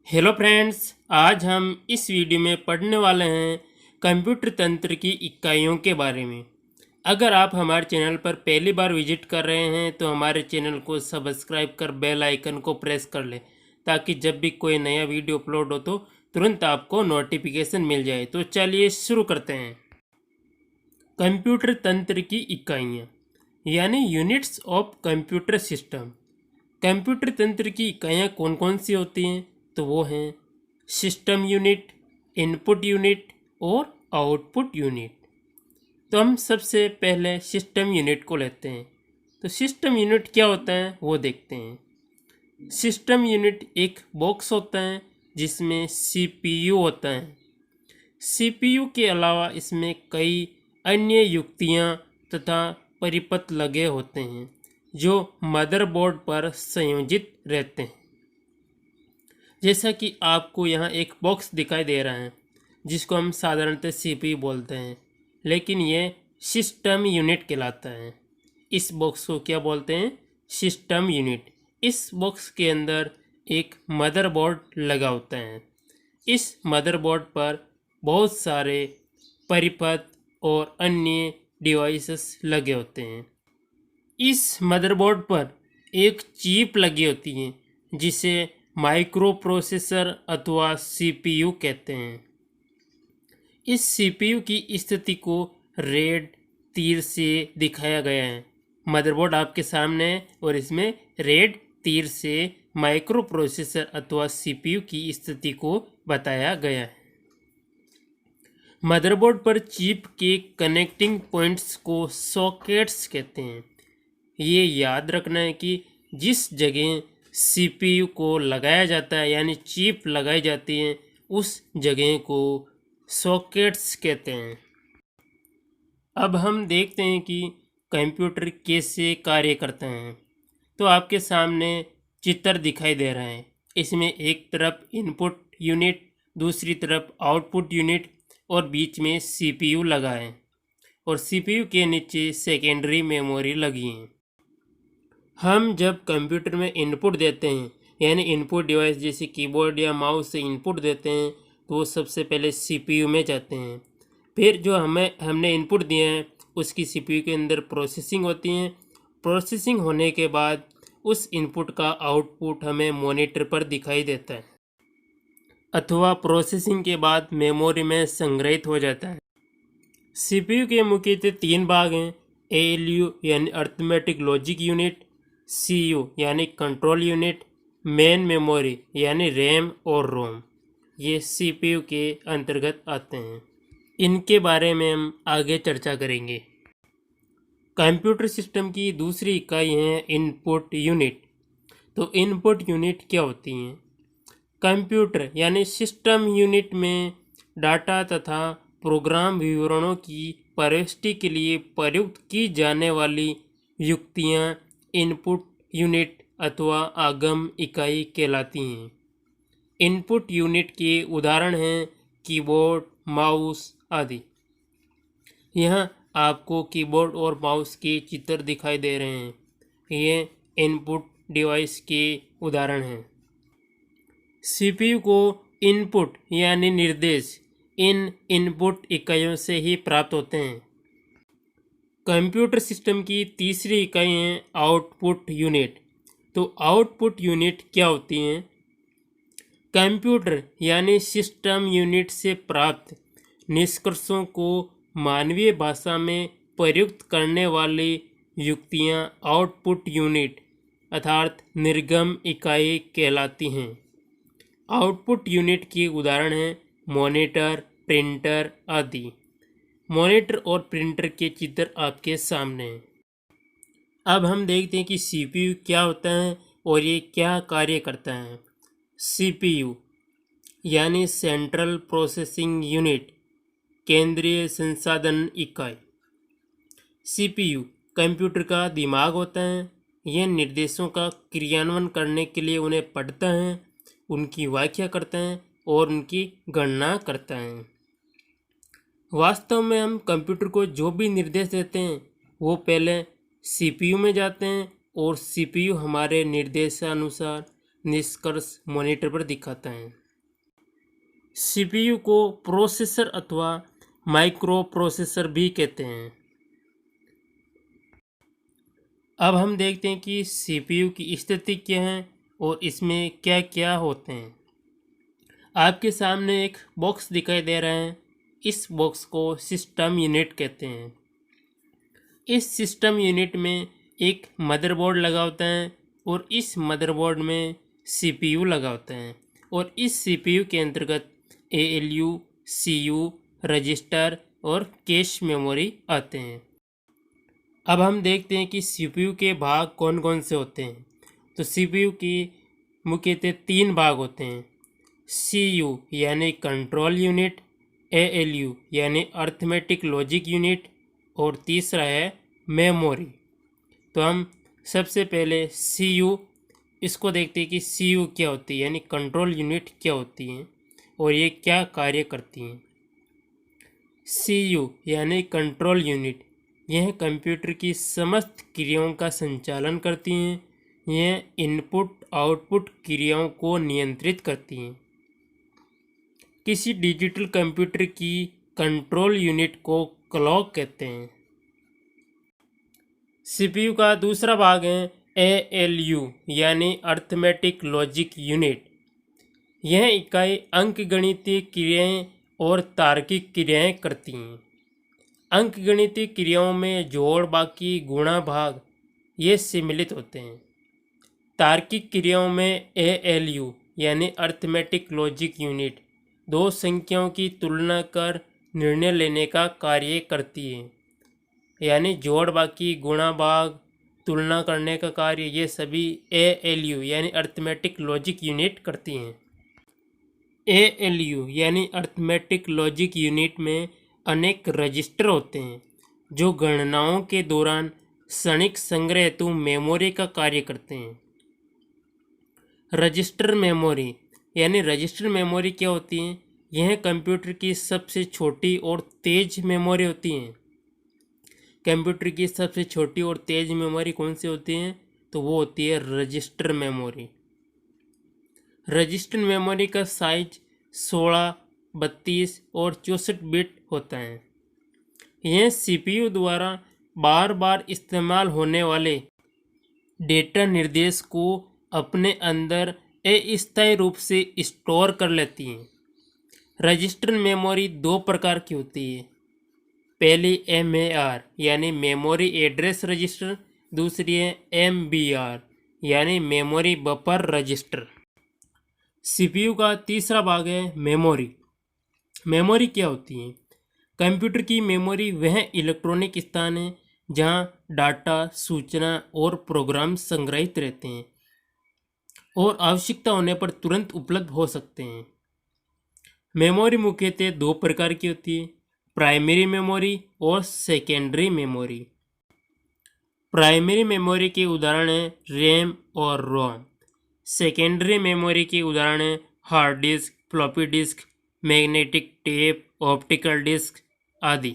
Hello friends, आज हम इस वीडियो में पढ़ने वाले हैं कंप्यूटर तंत्र की इकाइयों के बारे में। अगर आप हमारे चैनल पर पहली बार विजिट कर रहे हैं तो हमारे चैनल को सब्सक्राइब कर बेल आइकन को प्रेस कर लें ताकि जब भी कोई नया वीडियो अपलोड हो तो तुरंत आपको नोटिफिकेशन मिल जाए। तो चलिए शुरू करते हैं। कंप्यूटर तंत्र की इकाइयाँ यानी units of computer system. Computer तंत्र की इकाइयाँ कौन कौन सी होती हैं? तो वो हैं सिस्टम यूनिट, इनपुट यूनिट और आउटपुट यूनिट। तो हम सबसे पहले सिस्टम यूनिट को लेते हैं। तो सिस्टम यूनिट क्या होता है वो देखते हैं। सिस्टम यूनिट एक बॉक्स होता है जिसमें सीपीयू होता है। सीपीयू के अलावा इसमें कई अन्य युक्तियाँ तथा परिपथ लगे होते हैं जो मदरबोर्ड पर संयोजित रहते हैं। जैसा कि आपको यहाँ एक बॉक्स दिखाई दे रहा है जिसको हम साधारणतः सीपीयू बोलते हैं, लेकिन ये सिस्टम यूनिट कहलाता है। इस बॉक्स को क्या बोलते हैं? System unit. इस बॉक्स के अंदर एक मदरबोर्ड लगा होता है। इस मदरबोर्ड पर बहुत सारे परिपथ और अन्य डिवाइसेस लगे होते हैं। इस मदरबोर्ड पर एक चिप लगी होती है जिसे माइक्रो प्रोसेसर अथवा सीपीयू कहते हैं। इस सीपीयू की स्थिति को रेड तीर से दिखाया गया है। मदरबोर्ड आपके सामने है और इसमें रेड तीर से माइक्रो प्रोसेसर अथवा सीपीयू की स्थिति को बताया गया है। मदरबोर्ड पर चिप के कनेक्टिंग पॉइंट्स को सॉकेट्स कहते हैं। ये याद रखना है कि जिस जगह सीपीयू को लगाया जाता है यानी चिप लगाई जाती है उस जगह को सॉकेट्स कहते हैं। अब हम देखते हैं कि कंप्यूटर कैसे कार्य करते हैं। तो आपके सामने चित्र दिखाई दे रहा है। इसमें एक तरफ इनपुट यूनिट, दूसरी तरफ आउटपुट यूनिट और बीच में सीपीयू लगा है और सीपीयू के नीचे सेकेंडरी मेमोरी लगी है। हम जब कंप्यूटर में इनपुट देते हैं यानी इनपुट डिवाइस जैसे कीबोर्ड या माउस से इनपुट देते हैं तो वो सबसे पहले सीपीयू में जाते हैं। फिर जो हमने इनपुट दिया है उसकी सीपीयू के अंदर प्रोसेसिंग होती है। प्रोसेसिंग होने के बाद उस इनपुट का आउटपुट हमें मॉनिटर पर दिखाई देता है अथवा प्रोसेसिंग के बाद मेमोरी में संग्रहित हो जाता है। सीपीयू के मुख्यतः तीन भाग हैं: एएलयू यानी अर्थमेटिक लॉजिक यूनिट, सीयू यानी कंट्रोल यूनिट, मेन मेमोरी यानी रैम और रोम। ये सीपीयू के अंतर्गत आते हैं। इनके बारे में हम आगे चर्चा करेंगे। कंप्यूटर सिस्टम की दूसरी इकाई है इनपुट यूनिट। तो इनपुट यूनिट क्या होती हैं? कंप्यूटर यानी सिस्टम यूनिट में डाटा तथा प्रोग्राम विवरणों की प्रविष्टि के लिए प्रयुक्त की जाने वाली युक्तियाँ इनपुट यूनिट अथवा आगम इकाई कहलाती हैं। इनपुट यूनिट के उदाहरण हैं कीबोर्ड, माउस आदि। यहाँ आपको कीबोर्ड और माउस के चित्र दिखाई दे रहे हैं। ये इनपुट डिवाइस के उदाहरण हैं। सीपीयू को इनपुट यानी निर्देश इन इनपुट इकाइयों से ही प्राप्त होते हैं। कंप्यूटर सिस्टम की तीसरी इकाई है आउटपुट यूनिट। तो आउटपुट यूनिट क्या होती हैं? कंप्यूटर यानी सिस्टम यूनिट से प्राप्त निष्कर्षों को मानवीय भाषा में प्रयुक्त करने वाली युक्तियाँ आउटपुट यूनिट अर्थात निर्गम इकाई कहलाती हैं। आउटपुट यूनिट के उदाहरण हैं मॉनिटर, प्रिंटर आदि। मॉनिटर और प्रिंटर के चित्र आपके सामने हैं। अब हम देखते हैं कि सीपीयू क्या होता है और ये क्या कार्य करता है। सीपीयू यानी सेंट्रल प्रोसेसिंग यूनिट, केंद्रीय संसाधन इकाई। सीपीयू कंप्यूटर का दिमाग होता है। यह निर्देशों का क्रियान्वयन करने के लिए उन्हें पढ़ता है, उनकी व्याख्या करता है और उनकी गणना करता है। वास्तव में हम कंप्यूटर को जो भी निर्देश देते हैं वो पहले सीपीयू में जाते हैं और सीपीयू हमारे निर्देशानुसार निष्कर्ष मॉनिटर पर दिखाता है। सीपीयू को प्रोसेसर अथवा माइक्रो प्रोसेसर भी कहते हैं। अब हम देखते हैं कि सीपीयू की स्थिति क्या है और इसमें क्या क्या होते हैं। आपके सामने एक बॉक्स दिखाई दे रहा है। इस बॉक्स को सिस्टम यूनिट कहते हैं। इस सिस्टम यूनिट में एक मदरबोर्ड लगा होता है और इस मदरबोर्ड में सीपीयू लगा होता है और इस सीपीयू के अंतर्गत एएलयू, सीयू, रजिस्टर और कैश मेमोरी आते हैं। अब हम देखते हैं कि सीपीयू के भाग कौन कौन से होते हैं। तो सीपीयू की मुख्यतः 3 भाग होते हैं। सीयू यानी कंट्रोल यूनिट, एएलयू यानी अर्थमेटिक लॉजिक यूनिट और तीसरा है मेमोरी। तो हम सबसे पहले सीयू इसको देखते हैं कि सीयू क्या होती है यानी कंट्रोल यूनिट क्या होती है और ये क्या कार्य करती हैं। सीयू यानी कंट्रोल यूनिट यह कंप्यूटर की समस्त क्रियाओं का संचालन करती हैं। यह इनपुट आउटपुट क्रियाओं को नियंत्रित करती हैं। किसी डिजिटल कंप्यूटर की कंट्रोल यूनिट को क्लॉक कहते हैं। सीपीयू का दूसरा भाग है एएलयू यानी अर्थमेटिक लॉजिक यूनिट। यह इकाई अंकगणितीय क्रियाएं और तार्किक क्रियाएं करती हैं। अंकगणितीय क्रियाओं में जोड़, बाकी, गुणा, भाग ये सम्मिलित होते हैं। तार्किक क्रियाओं में एएलयू यानी अर्थमेटिक लॉजिक यूनिट 2 संख्याओं की तुलना कर निर्णय लेने का कार्य करती है। यानी जोड़, बाकी, गुणा, भाग, तुलना करने का कार्य ये सभी एएलयू यानी अर्थमेटिक लॉजिक यूनिट करती हैं। एएलयू यानी अर्थमेटिक लॉजिक यूनिट में अनेक रजिस्टर होते हैं जो गणनाओं के दौरान क्षणिक संग्रह हेतु मेमोरी का कार्य करते हैं। रजिस्टर मेमोरी यानी रजिस्टर मेमोरी क्या होती है? यह कंप्यूटर की सबसे छोटी और तेज मेमोरी होती हैं। कंप्यूटर की सबसे छोटी और तेज मेमोरी कौन सी होती है? तो वो होती है रजिस्टर मेमोरी। रजिस्टर मेमोरी का साइज 16, 32 और 64 बिट होता है। यह सीपीयू द्वारा बार बार इस्तेमाल होने वाले डेटा निर्देश को अपने अंदर अस्थायी रूप से स्टोर कर लेती हैं। रजिस्टर मेमोरी 2 प्रकार की होती है। पहली MAR यानी मेमोरी एड्रेस रजिस्टर, दूसरी है MBR यानी मेमोरी बफर रजिस्टर। सीपीयू का तीसरा भाग है मेमोरी। मेमोरी क्या होती है? कंप्यूटर की मेमोरी वह इलेक्ट्रॉनिक स्थान है जहां डाटा, सूचना और प्रोग्राम संग्रहित रहते हैं और आवश्यकता होने पर तुरंत उपलब्ध हो सकते हैं। मेमोरी मुख्यतः 2 प्रकार की होती है, प्राइमरी मेमोरी और सेकेंडरी मेमोरी। प्राइमरी मेमोरी के उदाहरण हैं रैम और रोम। सेकेंडरी मेमोरी के उदाहरण हैं hard disk, floppy disk, magnetic tape, optical disk आदि।